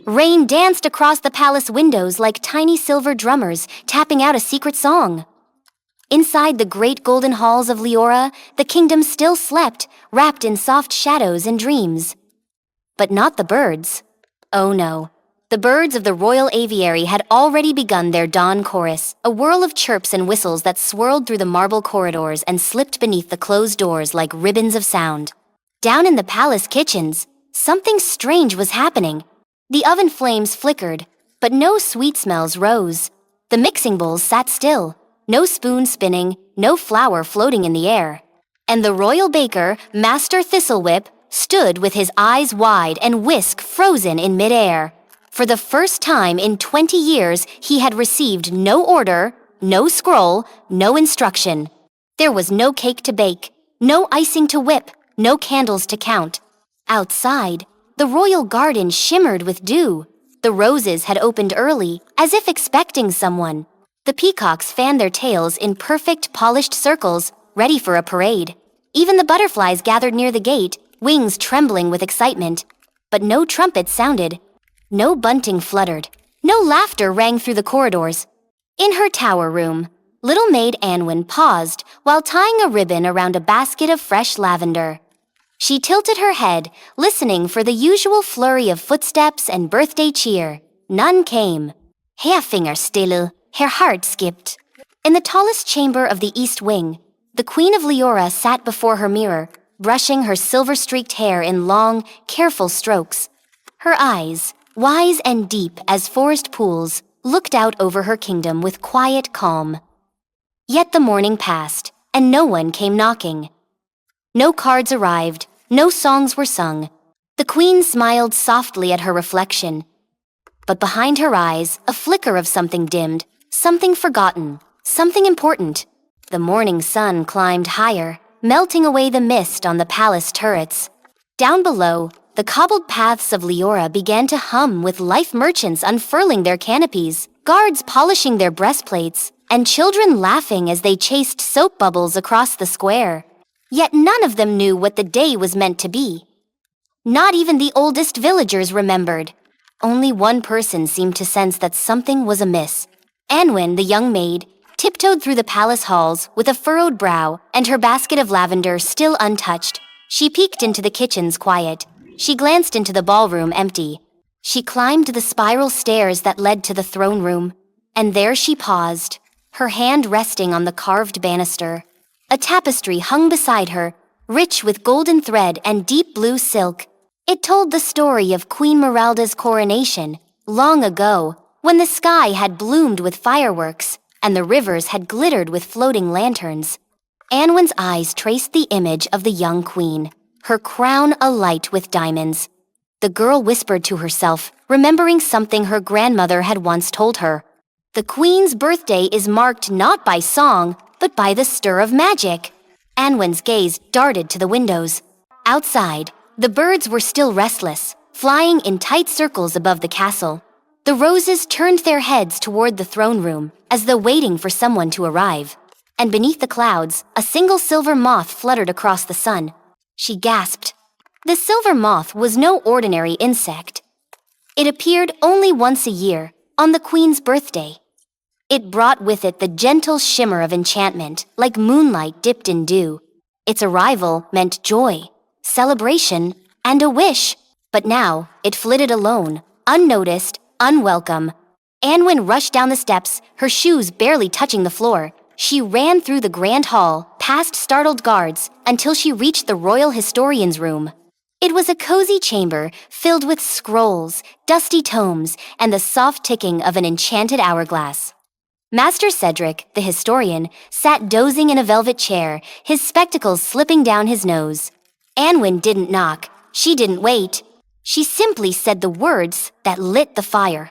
Rain danced across the palace windows like tiny silver drummers tapping out a secret song. Inside the great golden halls of Leora, the kingdom still slept, wrapped in soft shadows and dreams. But not the birds. Oh no. The birds of the royal aviary had already begun their dawn chorus, a whirl of chirps and whistles that swirled through the marble corridors and slipped beneath the closed doors like ribbons of sound. Down in the palace kitchens, something strange was happening. The oven flames flickered, but no sweet smells rose. The mixing bowls sat still, no spoon spinning, no flour floating in the air. And the royal baker, Master Thistlewhip, stood with his eyes wide and whisk frozen in midair. For the first time in 20 years, he had received no order, no scroll, no instruction. There was no cake to bake, no icing to whip, no candles to count. Outside, the royal garden shimmered with dew. The roses had opened early, as if expecting someone. The peacocks fanned their tails in perfect polished circles, ready for a parade. Even the butterflies gathered near the gate, wings trembling with excitement. But no trumpet sounded. No bunting fluttered. No laughter rang through the corridors. In her tower room, little maid Anwen paused while tying a ribbon around a basket of fresh lavender. She tilted her head, listening for the usual flurry of footsteps and birthday cheer. None came. Her finger stille, her heart skipped. In the tallest chamber of the east wing, the Queen of Leora sat before her mirror, brushing her silver-streaked hair in long, careful strokes. Her eyes, wise and deep as forest pools, looked out over her kingdom with quiet calm. Yet the morning passed, and no one came knocking. No cards arrived, no songs were sung. The queen smiled softly at her reflection. But behind her eyes, a flicker of something dimmed, something forgotten, something important. The morning sun climbed higher, melting away the mist on the palace turrets. Down below, the cobbled paths of Leora began to hum with life merchants unfurling their canopies, guards polishing their breastplates, and children laughing as they chased soap bubbles across the square. Yet none of them knew what the day was meant to be. Not even the oldest villagers remembered. Only one person seemed to sense that something was amiss. Anwen, the young maid, tiptoed through the palace halls with a furrowed brow and her basket of lavender still untouched. She peeked into the kitchen's quiet. She glanced into the ballroom empty. She climbed the spiral stairs that led to the throne room, and there she paused, her hand resting on the carved banister. A tapestry hung beside her, rich with golden thread and deep blue silk. It told the story of Queen Meralda's coronation, long ago, when the sky had bloomed with fireworks and the rivers had glittered with floating lanterns. Anwen's eyes traced the image of the young queen, her crown alight with diamonds. The girl whispered to herself, remembering something her grandmother had once told her. The queen's birthday is marked not by song, but by the stir of magic. Anwen's gaze darted to the windows. Outside, the birds were still restless, flying in tight circles above the castle. The roses turned their heads toward the throne room, as though waiting for someone to arrive. And beneath the clouds, a single silver moth fluttered across the sun. She gasped. The silver moth was no ordinary insect. It appeared only once a year, on the queen's birthday. It brought with it the gentle shimmer of enchantment, like moonlight dipped in dew. Its arrival meant joy, celebration, and a wish. But now, it flitted alone, unnoticed, unwelcome. Anwen rushed down the steps, her shoes barely touching the floor. She ran through the grand hall, past startled guards, until she reached the royal historian's room. It was a cozy chamber filled with scrolls, dusty tomes, and the soft ticking of an enchanted hourglass. Master Cedric, the historian, sat dozing in a velvet chair, his spectacles slipping down his nose. Anwen didn't knock. She didn't wait. She simply said the words that lit the fire.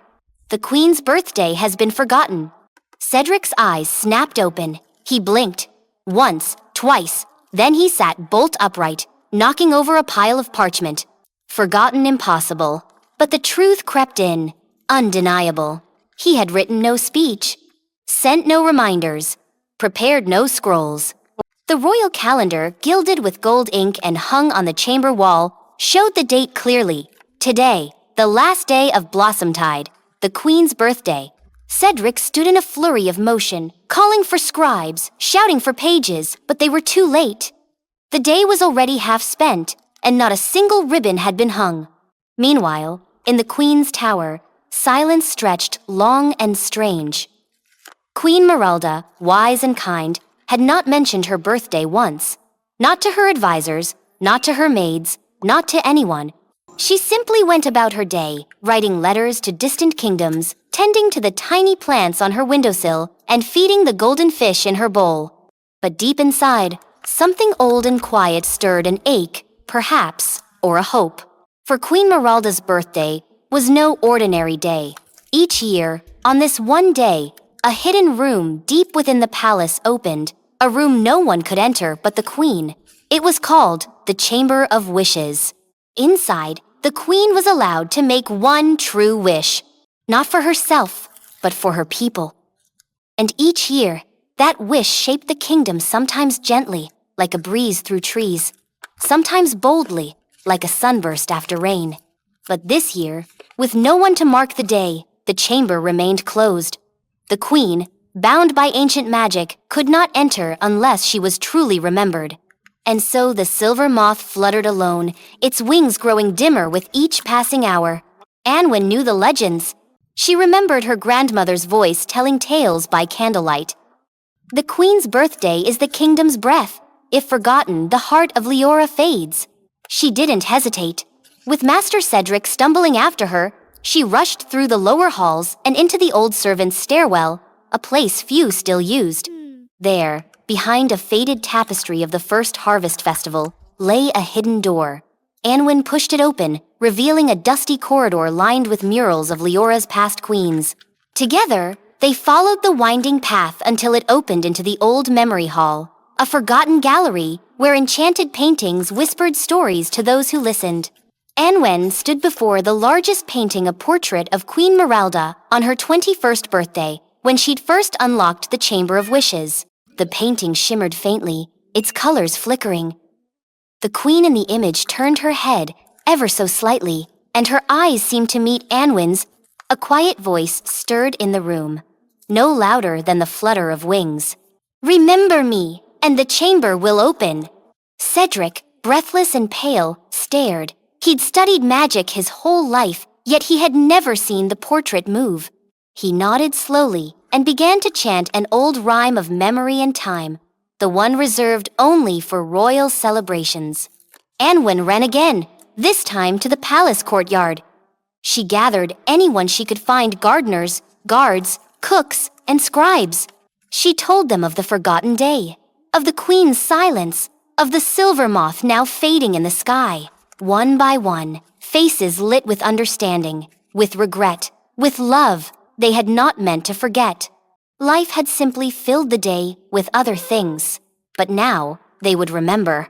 The queen's birthday has been forgotten. Cedric's eyes snapped open. He blinked. Once, twice. Then he sat bolt upright, knocking over a pile of parchment. Forgotten impossible. But the truth crept in. Undeniable. He had written no speech. Sent no reminders, prepared no scrolls. The royal calendar, gilded with gold ink and hung on the chamber wall, showed the date clearly. Today, The last day of Blossomtide, the Queen's birthday. Cedric stood in a flurry of motion, calling for scribes, shouting for pages, but they were too late. The day was already half spent, and not a single ribbon had been hung. Meanwhile, in the Queen's tower, silence stretched long and strange. Queen Meralda, wise and kind, had not mentioned her birthday once. Not to her advisors, not to her maids, not to anyone. She simply went about her day, writing letters to distant kingdoms, tending to the tiny plants on her windowsill, and feeding the golden fish in her bowl. But deep inside, something old and quiet stirred an ache, perhaps, or a hope. For Queen Meralda's birthday was no ordinary day. Each year, on this one day, a hidden room deep within the palace opened, a room no one could enter but the Queen. It was called the Chamber of Wishes. Inside, the Queen was allowed to make one true wish, not for herself, but for her people. And each year, that wish shaped the kingdom sometimes gently, like a breeze through trees, sometimes boldly, like a sunburst after rain. But this year, with no one to mark the day, the chamber remained closed. The Queen, bound by ancient magic, could not enter unless she was truly remembered. And so the silver moth fluttered alone, its wings growing dimmer with each passing hour. Anwen knew the legends. She remembered her grandmother's voice telling tales by candlelight. The Queen's birthday is the kingdom's breath. If forgotten, the heart of Leora fades. She didn't hesitate. With Master Cedric stumbling after her, she rushed through the lower halls and into the old servants' stairwell, a place few still used. There, behind a faded tapestry of the first harvest festival, lay a hidden door. Anwen pushed it open, revealing a dusty corridor lined with murals of Leora's past queens. Together, they followed the winding path until it opened into the old memory hall, a forgotten gallery where enchanted paintings whispered stories to those who listened. Anwen stood before the largest painting, a portrait of Queen Meralda on her 21st birthday, when she'd first unlocked the Chamber of Wishes. The painting shimmered faintly, its colors flickering. The Queen in the image turned her head, ever so slightly, and her eyes seemed to meet Anwen's. A quiet voice stirred in the room, no louder than the flutter of wings. "Remember me, and the chamber will open." Cedric, breathless and pale, stared. He'd studied magic his whole life, yet he had never seen the portrait move. He nodded slowly and began to chant an old rhyme of memory and time, the one reserved only for royal celebrations. Anwen ran again, this time to the palace courtyard. She gathered anyone she could find: gardeners, guards, cooks, and scribes. She told them of the forgotten day, of the Queen's silence, of the silver moth now fading in the sky. One by one, faces lit with understanding, with regret, with love they had not meant to forget. Life had simply filled the day with other things, but now they would remember.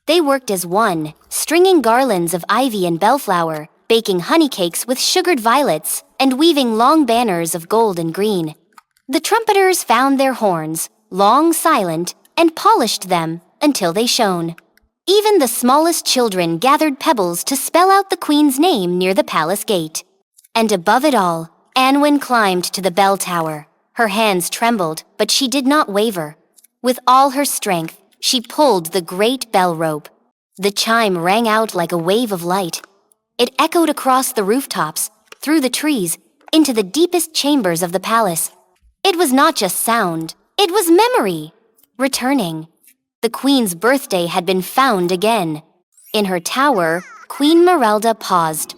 They worked as one, stringing garlands of ivy and bellflower, baking honey cakes with sugared violets, and weaving long banners of gold and green. The trumpeters found their horns, long silent, and polished them until they shone. Even the smallest children gathered pebbles to spell out the Queen's name near the palace gate. And above it all, Anwen climbed to the bell tower. Her hands trembled, but she did not waver. With all her strength, she pulled the great bell rope. The chime rang out like a wave of light. It echoed across the rooftops, through the trees, into the deepest chambers of the palace. It was not just sound, it was memory, returning. The Queen's birthday had been found again. In her tower, Queen Meralda paused.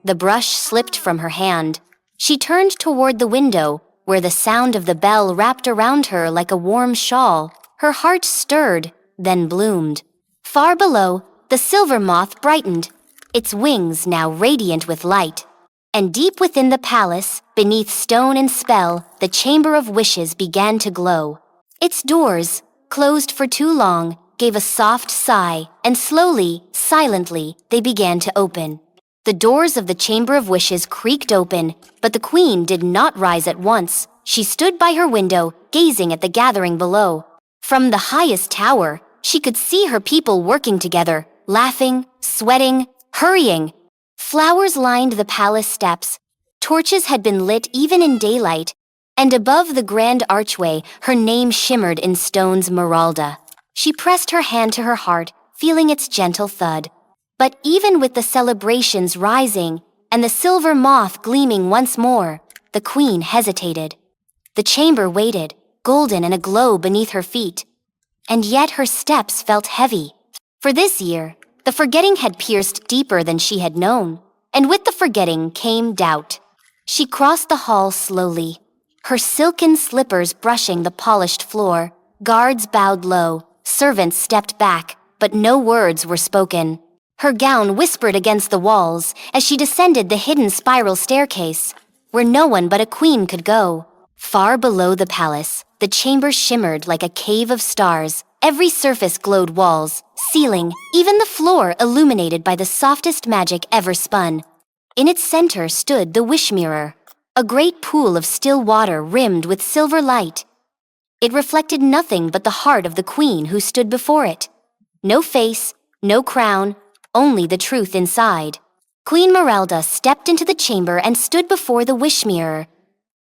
The brush slipped from her hand. She turned toward the window, where the sound of the bell wrapped around her like a warm shawl. Her heart stirred, then bloomed. Far below, the silver moth brightened, its wings now radiant with light. And deep within the palace, beneath stone and spell, the Chamber of Wishes began to glow. Its doors, closed for too long, gave a soft sigh, and slowly, silently, they began to open. The doors of the Chamber of Wishes creaked open, but the Queen did not rise at once. She stood by her window, gazing at the gathering below. From the highest tower, she could see her people working together, laughing, sweating, hurrying. Flowers lined the palace steps. Torches had been lit even in daylight, and above the grand archway, her name shimmered in stone's Meralda. She pressed her hand to her heart, feeling its gentle thud. But even with the celebrations rising and the silver moth gleaming once more, the queen hesitated. The chamber waited, golden and aglow beneath her feet. And yet her steps felt heavy. For this year, the forgetting had pierced deeper than she had known, and with the forgetting came doubt. She crossed the hall slowly, her silken slippers brushing the polished floor. Guards bowed low, servants stepped back, but no words were spoken. Her gown whispered against the walls as she descended the hidden spiral staircase, where no one but a queen could go. Far below the palace, the chamber shimmered like a cave of stars. Every surface glowed, walls, ceiling, even the floor illuminated by the softest magic ever spun. In its center stood the wish mirror, a great pool of still water rimmed with silver light. It reflected nothing but the heart of the queen who stood before it. No face, no crown, only the truth inside. Queen Meralda stepped into the chamber and stood before the wish mirror.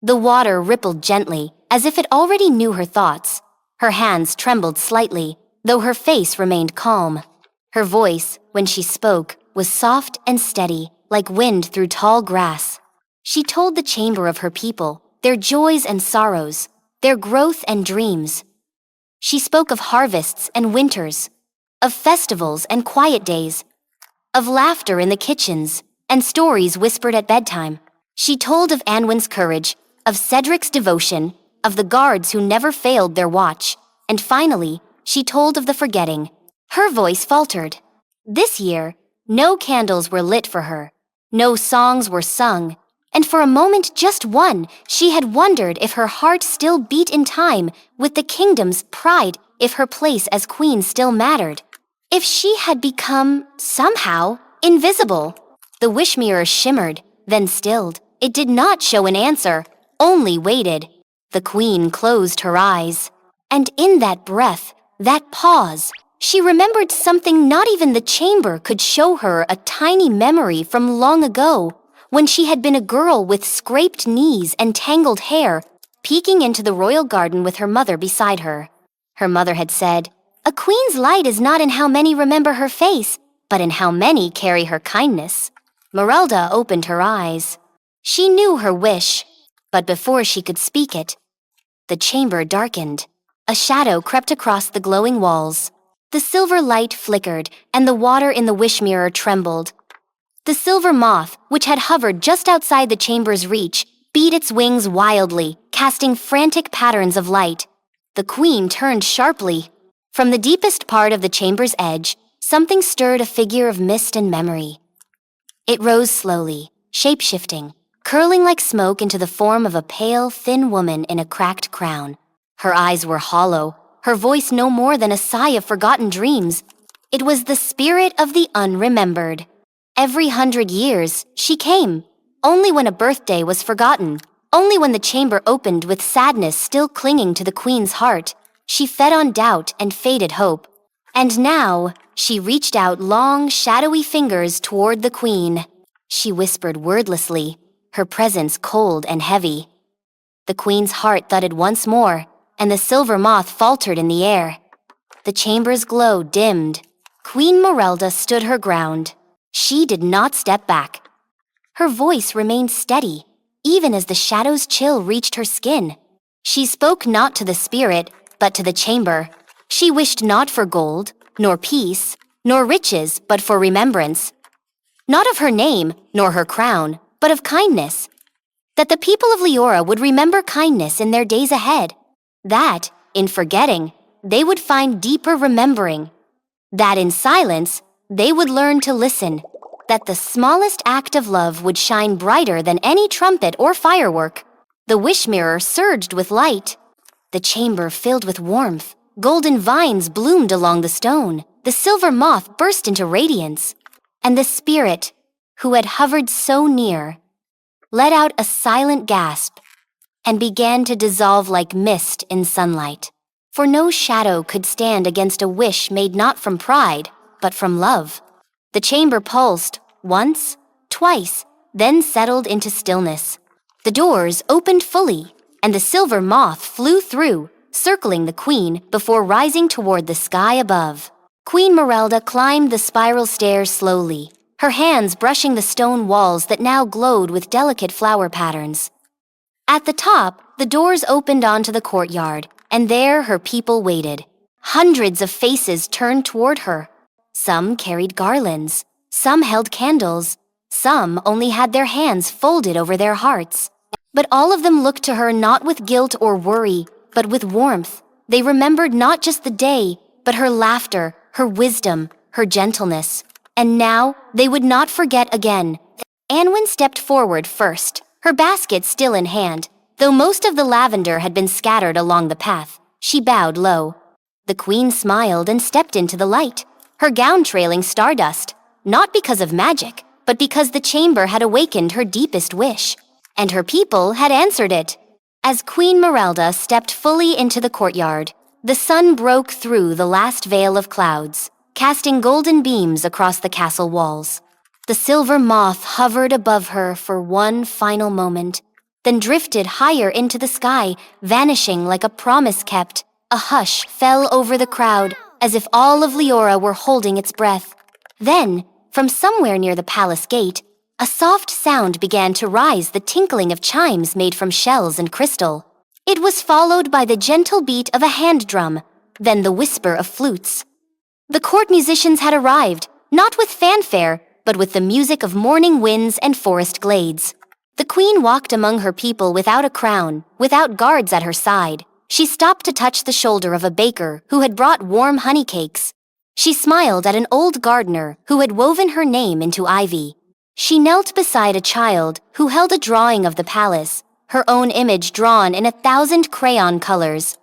The water rippled gently, as if it already knew her thoughts. Her hands trembled slightly, though her face remained calm. Her voice, when she spoke, was soft and steady, like wind through tall grass. She told the chamber of her people, their joys and sorrows, their growth and dreams. She spoke of harvests and winters, of festivals and quiet days, of laughter in the kitchens and stories whispered at bedtime. She told of Anwen's courage, of Cedric's devotion, of the guards who never failed their watch, and finally, she told of the forgetting. Her voice faltered. This year, no candles were lit for her, no songs were sung, and for a moment, just one, she had wondered if her heart still beat in time with the kingdom's pride, if her place as queen still mattered, if she had become, somehow, invisible. The wish mirror shimmered, then stilled. It did not show an answer, only waited. The queen closed her eyes, and in that breath, that pause, she remembered something not even the chamber could show her, a tiny memory from long ago, when she had been a girl with scraped knees and tangled hair, peeking into the royal garden with her mother beside her. Her mother had said, "A queen's light is not in how many remember her face, but in how many carry her kindness." Meralda opened her eyes. She knew her wish, but before she could speak it, the chamber darkened. A shadow crept across the glowing walls. The silver light flickered, and the water in the wish mirror trembled. The silver moth, which had hovered just outside the chamber's reach, beat its wings wildly, casting frantic patterns of light. The queen turned sharply. From the deepest part of the chamber's edge, something stirred, a figure of mist and memory. It rose slowly, shape-shifting, curling like smoke into the form of a pale, thin woman in a cracked crown. Her eyes were hollow, her voice no more than a sigh of forgotten dreams. It was the spirit of the unremembered. Every 100 years, she came, only when a birthday was forgotten, only when the chamber opened with sadness still clinging to the queen's heart. She fed on doubt and faded hope. And now, she reached out long, shadowy fingers toward the queen. She whispered wordlessly, her presence cold and heavy. The queen's heart thudded once more, and the silver moth faltered in the air. The chamber's glow dimmed. Queen Meralda stood her ground. She did not step back. Her voice remained steady, even as the shadow's chill reached her skin. She spoke not to the spirit, but to the chamber. She wished not for gold, nor peace, nor riches, but for remembrance. Not of her name, nor her crown, but of kindness. That the people of Leora would remember kindness in their days ahead. That, in forgetting, they would find deeper remembering. That in silence, they would learn to listen. That the smallest act of love would shine brighter than any trumpet or firework. The wish mirror surged with light. The chamber filled with warmth. Golden vines bloomed along the stone. The silver moth burst into radiance. And the spirit, who had hovered so near, let out a silent gasp and began to dissolve like mist in sunlight. For no shadow could stand against a wish made not from pride, but from love. The chamber pulsed, once, twice, then settled into stillness. The doors opened fully, and the silver moth flew through, circling the queen before rising toward the sky above. Queen Merelda climbed the spiral stairs slowly, her hands brushing the stone walls that now glowed with delicate flower patterns. At the top, the doors opened onto the courtyard, and there her people waited. Hundreds of faces turned toward her. Some carried garlands, some held candles, some only had their hands folded over their hearts. But all of them looked to her not with guilt or worry, but with warmth. They remembered not just the day, but her laughter, her wisdom, her gentleness. And now, they would not forget again. Anwen stepped forward first, her basket still in hand. Though most of the lavender had been scattered along the path, she bowed low. The queen smiled and stepped into the light, her gown trailing stardust, not because of magic, but because the chamber had awakened her deepest wish. And her people had answered it. As Queen Merelda stepped fully into the courtyard, the sun broke through the last veil of clouds, casting golden beams across the castle walls. The silver moth hovered above her for one final moment, then drifted higher into the sky, vanishing like a promise kept. A hush fell over the crowd, as if all of Leora were holding its breath. Then, from somewhere near the palace gate, a soft sound began to rise, the tinkling of chimes made from shells and crystal. It was followed by the gentle beat of a hand drum, then the whisper of flutes. The court musicians had arrived, not with fanfare, but with the music of morning winds and forest glades. The queen walked among her people without a crown, without guards at her side. She stopped to touch the shoulder of a baker who had brought warm honey cakes. She smiled at an old gardener who had woven her name into ivy. She knelt beside a child who held a drawing of the palace, her own image drawn in 1,000 crayon colors.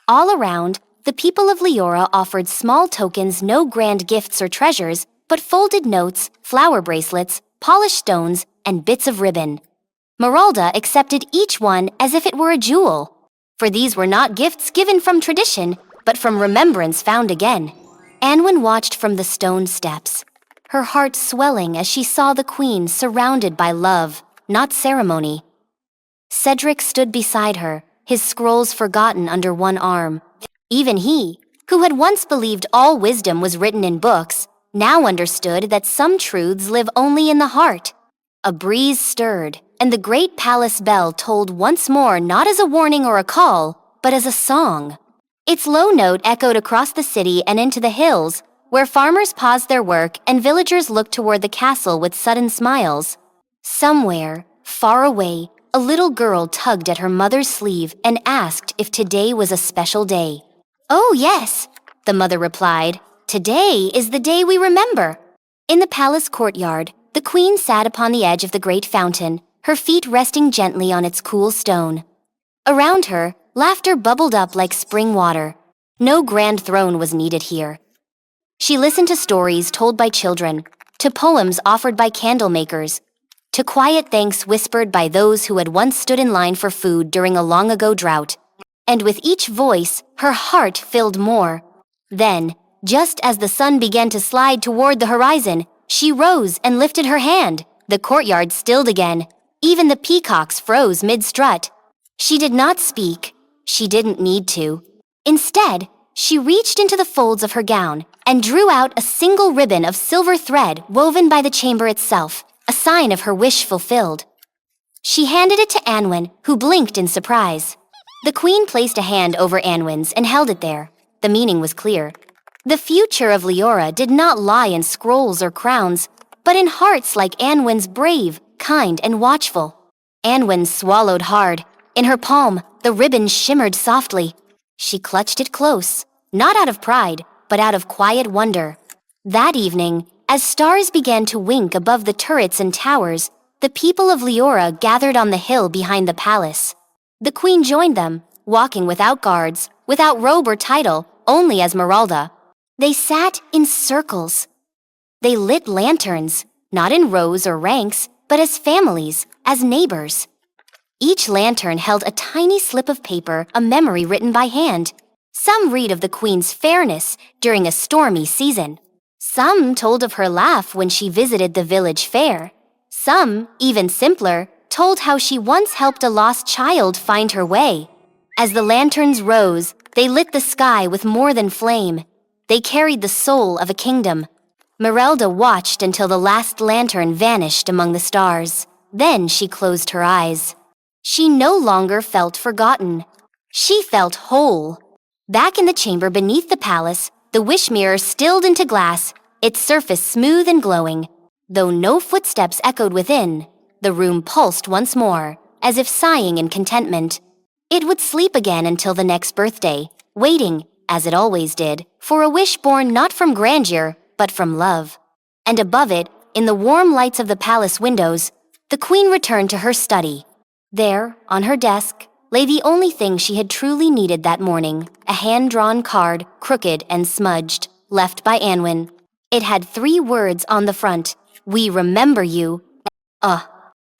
All around, the people of Leora offered small tokens, no grand gifts or treasures, but folded notes, flower bracelets, polished stones, and bits of ribbon. Merelda accepted each one as if it were a jewel, for these were not gifts given from tradition, but from remembrance found again. Anwen watched from the stone steps, her heart swelling as she saw the queen surrounded by love, not ceremony. Cedric stood beside her, his scrolls forgotten under one arm. Even he, who had once believed all wisdom was written in books, now understood that some truths live only in the heart. A breeze stirred, and the great palace bell tolled once more, not as a warning or a call, but as a song. Its low note echoed across the city and into the hills, where farmers paused their work and villagers looked toward the castle with sudden smiles. Somewhere, far away, a little girl tugged at her mother's sleeve and asked if today was a special day. "Oh, yes," the mother replied. "Today is the day we remember." In the palace courtyard, the queen sat upon the edge of the great fountain, her feet resting gently on its cool stone. Around her, laughter bubbled up like spring water. No grand throne was needed here. She listened to stories told by children, to poems offered by candle makers, to quiet thanks whispered by those who had once stood in line for food during a long-ago drought. And with each voice, her heart filled more. Then, just as the sun began to slide toward the horizon, she rose and lifted her hand. The courtyard stilled again. Even the peacocks froze mid-strut. She did not speak. She didn't need to. Instead, she reached into the folds of her gown and drew out a single ribbon of silver thread woven by the chamber itself, a sign of her wish fulfilled. She handed it to Anwen, who blinked in surprise. The queen placed a hand over Anwen's and held it there. The meaning was clear. The future of Leora did not lie in scrolls or crowns, but in hearts like Anwen's, brave, kind, and watchful. Anwen swallowed hard. In her palm, the ribbon shimmered softly. She clutched it close, not out of pride, but out of quiet wonder. That evening, as stars began to wink above the turrets and towers, the people of Leora gathered on the hill behind the palace. The queen joined them, walking without guards, without robe or title, only as Merelda. They sat in circles. They lit lanterns, not in rows or ranks, but as families, as neighbors. Each lantern held a tiny slip of paper, a memory written by hand. Some read of the queen's fairness during a stormy season. Some told of her laugh when she visited the village fair. Some, even simpler, told how she once helped a lost child find her way. As the lanterns rose, they lit the sky with more than flame. They carried the soul of a kingdom. Merelda watched until the last lantern vanished among the stars. Then she closed her eyes. She no longer felt forgotten. She felt whole. Back in the chamber beneath the palace, the wish mirror stilled into glass, its surface smooth and glowing. Though no footsteps echoed within, the room pulsed once more, as if sighing in contentment. It would sleep again until the next birthday, waiting, as it always did, for a wish born not from grandeur, but from love. And above it, in the warm lights of the palace windows, the queen returned to her study. There, on her desk, lay the only thing she had truly needed that morning, a hand-drawn card, crooked and smudged, left by Anwen. It had 3 words on the front: "We remember you."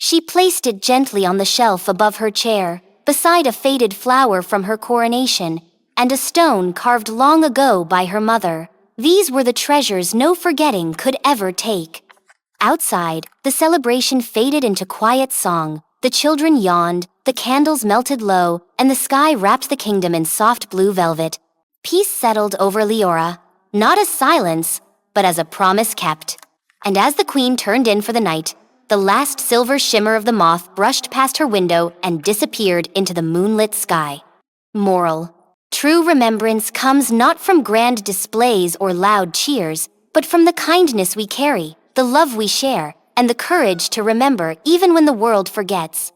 She placed it gently on the shelf above her chair, beside a faded flower from her coronation, and a stone carved long ago by her mother. These were the treasures no forgetting could ever take. Outside, the celebration faded into quiet song. The children yawned, the candles melted low, and the sky wrapped the kingdom in soft blue velvet. Peace settled over Leora, not as silence, but as a promise kept. And as the queen turned in for the night, the last silver shimmer of the moth brushed past her window and disappeared into the moonlit sky. Moral: true remembrance comes not from grand displays or loud cheers, but from the kindness we carry, the love we share, and the courage to remember even when the world forgets.